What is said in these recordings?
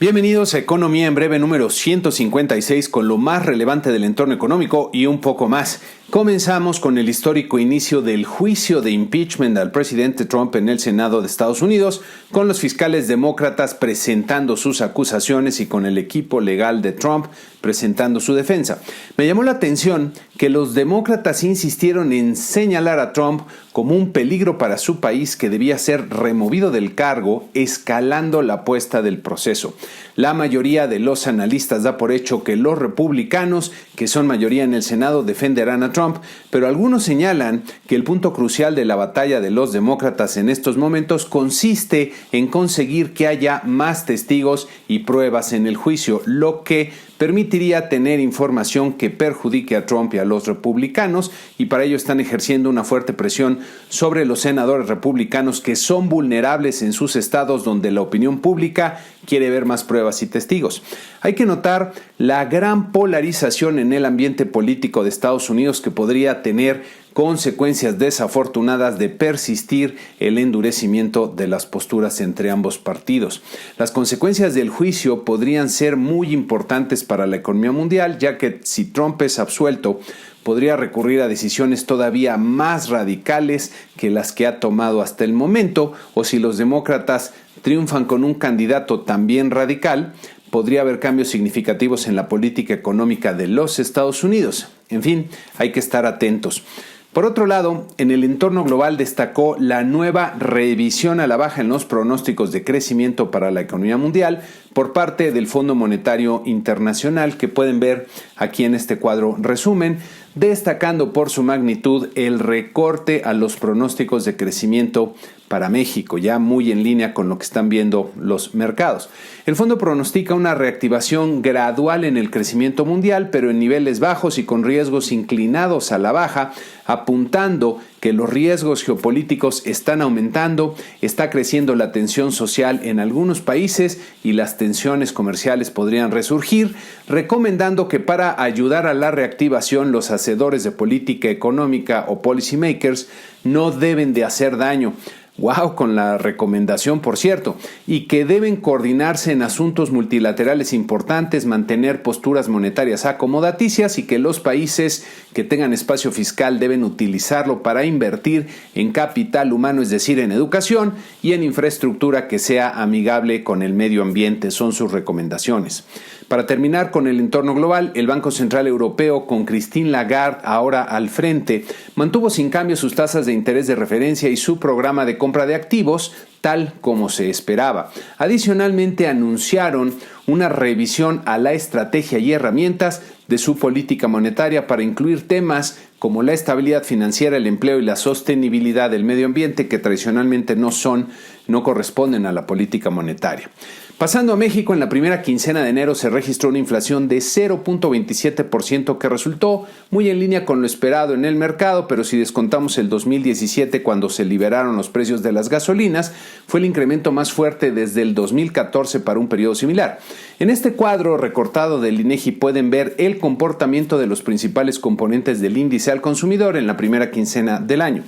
Bienvenidos a Economía en Breve número 156 con lo más relevante del entorno económico y un poco más. Comenzamos con el histórico inicio del juicio de impeachment al presidente Trump en el Senado de Estados Unidos, con los fiscales demócratas presentando sus acusaciones y con el equipo legal de Trump presentando su defensa. Me llamó la atención que los demócratas insistieron en señalar a Trump como un peligro para su país que debía ser removido del cargo, escalando la apuesta del proceso. La mayoría de los analistas da por hecho que los republicanos, que son mayoría en el Senado, defenderán a Trump, pero algunos señalan que el punto crucial de la batalla de los demócratas en estos momentos consiste en conseguir que haya más testigos y pruebas en el juicio, lo que permitiría tener información que perjudique a Trump y a los republicanos, y para ello están ejerciendo una fuerte presión sobre los senadores republicanos que son vulnerables en sus estados donde la opinión pública quiere ver más pruebas y testigos. Hay que notar la gran polarización en el ambiente político de Estados Unidos que podría tener consecuencias desafortunadas de persistir el endurecimiento de las posturas entre ambos partidos. Las consecuencias del juicio podrían ser muy importantes para la economía mundial, ya que si Trump es absuelto, podría recurrir a decisiones todavía más radicales que las que ha tomado hasta el momento, o si los demócratas triunfan con un candidato también radical, podría haber cambios significativos en la política económica de los Estados Unidos. En fin, hay que estar atentos. Por otro lado, en el entorno global destacó la nueva revisión a la baja en los pronósticos de crecimiento para la economía mundial por parte del Fondo Monetario Internacional, que pueden ver aquí en este cuadro resumen, destacando por su magnitud el recorte a los pronósticos de crecimiento para México, ya muy en línea con lo que están viendo los mercados. El fondo pronostica una reactivación gradual en el crecimiento mundial, pero en niveles bajos y con riesgos inclinados a la baja, apuntando que los riesgos geopolíticos están aumentando, está creciendo la tensión social en algunos países y las tensiones comerciales podrían resurgir, recomendando que para ayudar a la reactivación los hacedores de política económica o policymakers no deben de hacer daño. ¡Wow! Con la recomendación, por cierto, y que deben coordinarse en asuntos multilaterales importantes, mantener posturas monetarias acomodaticias y que los países que tengan espacio fiscal deben utilizarlo para invertir en capital humano, es decir, en educación y en infraestructura que sea amigable con el medio ambiente. Son sus recomendaciones. Para terminar con el entorno global, el Banco Central Europeo, con Christine Lagarde ahora al frente, mantuvo sin cambio sus tasas de interés de referencia y su programa de compra de activos, tal como se esperaba. Adicionalmente, anunciaron una revisión a la estrategia y herramientas de su política monetaria para incluir temas como la estabilidad financiera, el empleo y la sostenibilidad del medio ambiente, que tradicionalmente no corresponden a la política monetaria. Pasando a México, en la primera quincena de enero se registró una inflación de 0.27% que resultó muy en línea con lo esperado en el mercado, pero si descontamos el 2017 cuando se liberaron los precios de las gasolinas, fue el incremento más fuerte desde el 2014 para un periodo similar. En este cuadro recortado del INEGI pueden ver el comportamiento de los principales componentes del índice al consumidor en la primera quincena del año,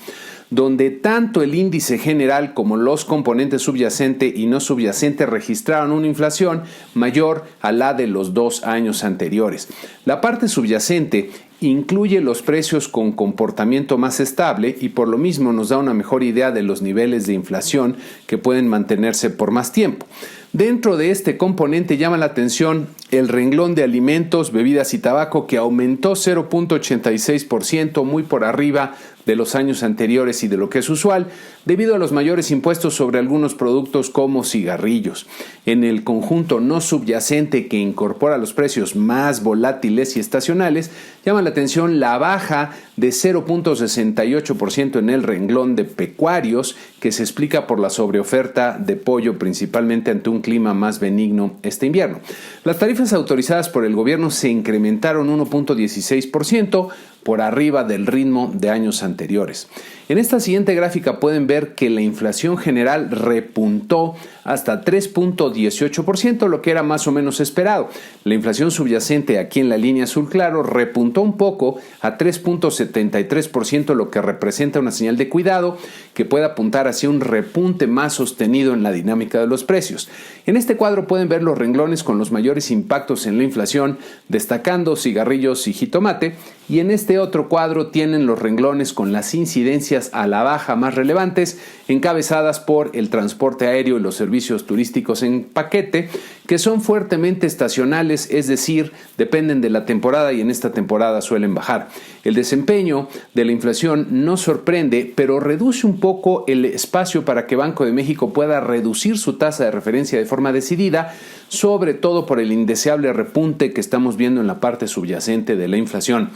donde tanto el índice general como los componentes subyacente y no subyacente registraron una inflación mayor a la de los 2 años anteriores. La parte subyacente incluye los precios con comportamiento más estable y por lo mismo nos da una mejor idea de los niveles de inflación que pueden mantenerse por más tiempo. Dentro de este componente llama la atención el renglón de alimentos, bebidas y tabaco, que aumentó 0.86%, muy por arriba de los años anteriores y de lo que es usual, debido a los mayores impuestos sobre algunos productos como cigarrillos. En el conjunto no subyacente, que incorpora los precios más volátiles y estacionales, llama la atención la baja de 0.68% en el renglón de pecuarios, que se explica por la sobreoferta de pollo, principalmente ante un clima más benigno este invierno. Las tarifas autorizadas por el gobierno se incrementaron 1.16%, por arriba del ritmo de años anteriores. En esta siguiente gráfica pueden ver que la inflación general repuntó hasta 3.18%, lo que era más o menos esperado. La inflación subyacente aquí en la línea azul claro repuntó un poco a 3.73%, lo que representa una señal de cuidado que puede apuntar hacia un repunte más sostenido en la dinámica de los precios. En este cuadro pueden ver los renglones con los mayores impactos en la inflación, destacando cigarrillos y jitomate, y en este otro cuadro tienen los renglones con las incidencias a la baja más relevantes, encabezadas por el transporte aéreo y los servicios turísticos en paquete, que son fuertemente estacionales, es decir, dependen de la temporada y en esta temporada suelen bajar. El desempeño de la inflación no sorprende, pero reduce un poco el espacio para que Banco de México pueda reducir su tasa de referencia de forma decidida, sobre todo por el indeseable repunte que estamos viendo en la parte subyacente de la inflación.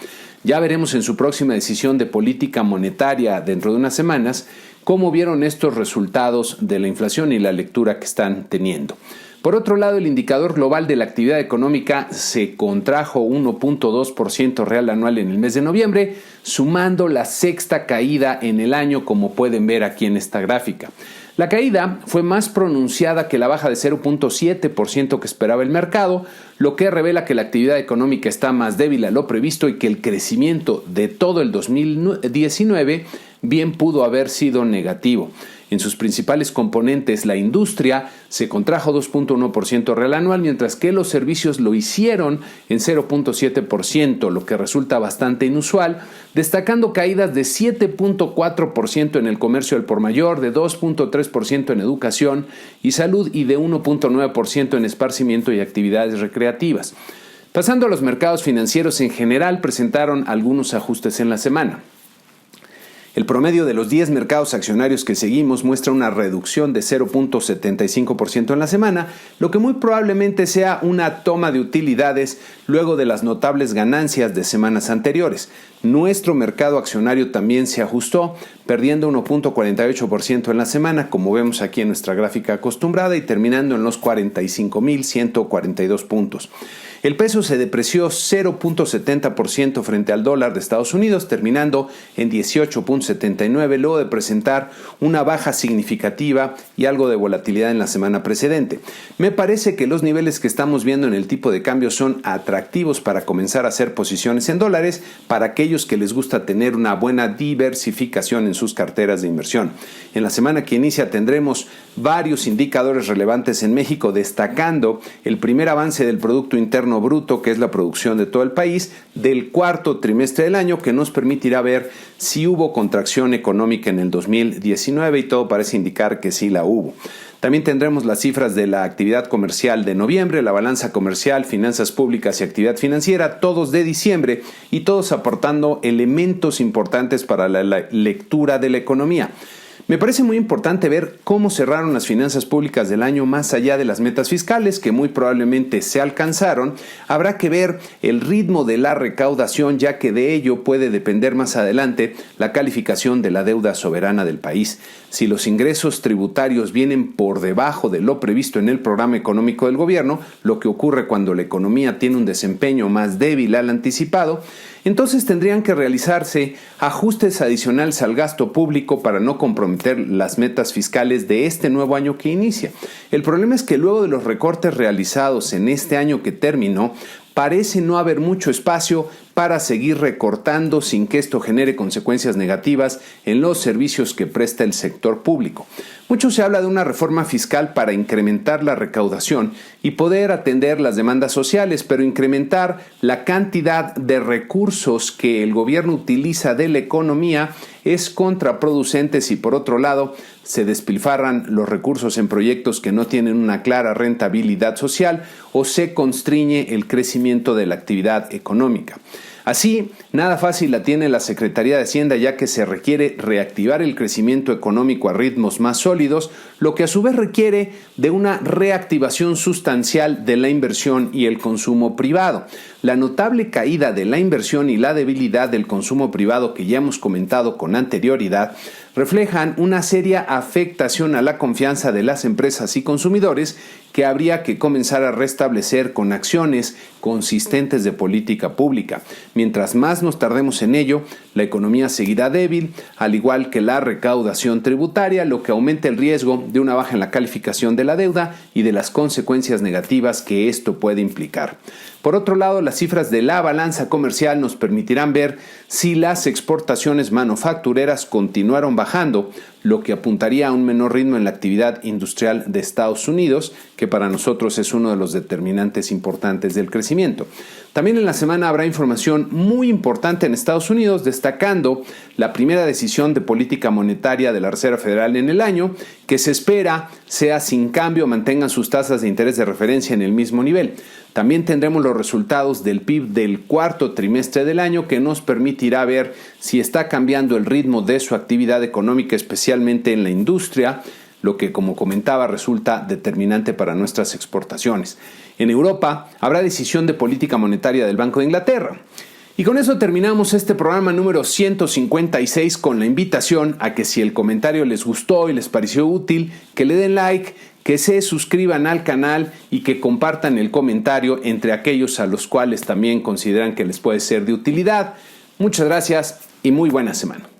Ya veremos en su próxima decisión de política monetaria dentro de unas semanas cómo vieron estos resultados de la inflación y la lectura que están teniendo. Por otro lado, el indicador global de la actividad económica se contrajo 1.2% real anual en el mes de noviembre, sumando la sexta caída en el año, como pueden ver aquí en esta gráfica. La caída fue más pronunciada que la baja de 0.7% que esperaba el mercado, lo que revela que la actividad económica está más débil a lo previsto y que el crecimiento de todo el 2019 bien pudo haber sido negativo. En sus principales componentes, la industria se contrajo 2.1% real anual, mientras que los servicios lo hicieron en 0.7%, lo que resulta bastante inusual, destacando caídas de 7.4% en el comercio al por mayor, de 2.3% en educación y salud y de 1.9% en esparcimiento y actividades recreativas. Pasando a los mercados financieros en general, presentaron algunos ajustes en la semana. El promedio de los 10 mercados accionarios que seguimos muestra una reducción de 0.75% en la semana, lo que muy probablemente sea una toma de utilidades luego de las notables ganancias de semanas anteriores. Nuestro mercado accionario también se ajustó, perdiendo 1.48% en la semana, como vemos aquí en nuestra gráfica acostumbrada, y terminando en los 45.142 puntos. El peso se depreció 0.70% frente al dólar de Estados Unidos, terminando en 18.79, luego de presentar una baja significativa y algo de volatilidad en la semana precedente. Me parece que los niveles que estamos viendo en el tipo de cambio son atractivos para comenzar a hacer posiciones en dólares para aquellos que les gusta tener una buena diversificación en sus carteras de inversión. En la semana que inicia tendremos varios indicadores relevantes en México, destacando el primer avance del Producto Interno Bruto, que es la producción de todo el país, del cuarto trimestre del año, que nos permitirá ver si hubo contracción económica en el 2019 y todo parece indicar que sí la hubo. También tendremos las cifras de la actividad comercial de noviembre, la balanza comercial, finanzas públicas y actividad financiera, todos de diciembre y todos aportando elementos importantes para la lectura de la economía. Me parece muy importante ver cómo cerraron las finanzas públicas del año más allá de las metas fiscales, que muy probablemente se alcanzaron. Habrá que ver el ritmo de la recaudación, ya que de ello puede depender más adelante la calificación de la deuda soberana del país. Si los ingresos tributarios vienen por debajo de lo previsto en el programa económico del gobierno, lo que ocurre cuando la economía tiene un desempeño más débil al anticipado, entonces tendrían que realizarse ajustes adicionales al gasto público para no comprometer las metas fiscales de este nuevo año que inicia. El problema es que luego de los recortes realizados en este año que terminó, parece no haber mucho espacio para seguir recortando sin que esto genere consecuencias negativas en los servicios que presta el sector público. Mucho se habla de una reforma fiscal para incrementar la recaudación y poder atender las demandas sociales, pero incrementar la cantidad de recursos que el gobierno utiliza de la economía es contraproducente si por otro lado se despilfarran los recursos en proyectos que no tienen una clara rentabilidad social o se constriñe el crecimiento de la actividad económica. Así, nada fácil la tiene la Secretaría de Hacienda, ya que se requiere reactivar el crecimiento económico a ritmos más sólidos, lo que a su vez requiere de una reactivación sustancial de la inversión y el consumo privado. La notable caída de la inversión y la debilidad del consumo privado que ya hemos comentado con anterioridad reflejan una seria afectación a la confianza de las empresas y consumidores que habría que comenzar a restablecer con acciones consistentes de política pública. Mientras más nos tardemos en ello, la economía seguirá débil, al igual que la recaudación tributaria, lo que aumenta el riesgo de una baja en la calificación de la deuda y de las consecuencias negativas que esto puede implicar. Por otro lado, las cifras de la balanza comercial nos permitirán ver si las exportaciones manufactureras continuaron bajando, lo que apuntaría a un menor ritmo en la actividad industrial de Estados Unidos, que para nosotros es uno de los determinantes importantes del crecimiento. También en la semana habrá información muy importante en Estados Unidos, destacando la primera decisión de política monetaria de la Reserva Federal en el año, que se espera sea sin cambio, mantengan sus tasas de interés de referencia en el mismo nivel. También tendremos los resultados del PIB del cuarto trimestre del año, que nos permitirá ver si está cambiando el ritmo de su actividad económica, especialmente en la industria, lo que, como comentaba, resulta determinante para nuestras exportaciones. En Europa habrá decisión de política monetaria del Banco de Inglaterra. Y con eso terminamos este programa número 156 con la invitación a que si el comentario les gustó y les pareció útil, que le den like, que se suscriban al canal y que compartan el comentario entre aquellos a los cuales también consideran que les puede ser de utilidad. Muchas gracias y muy buena semana.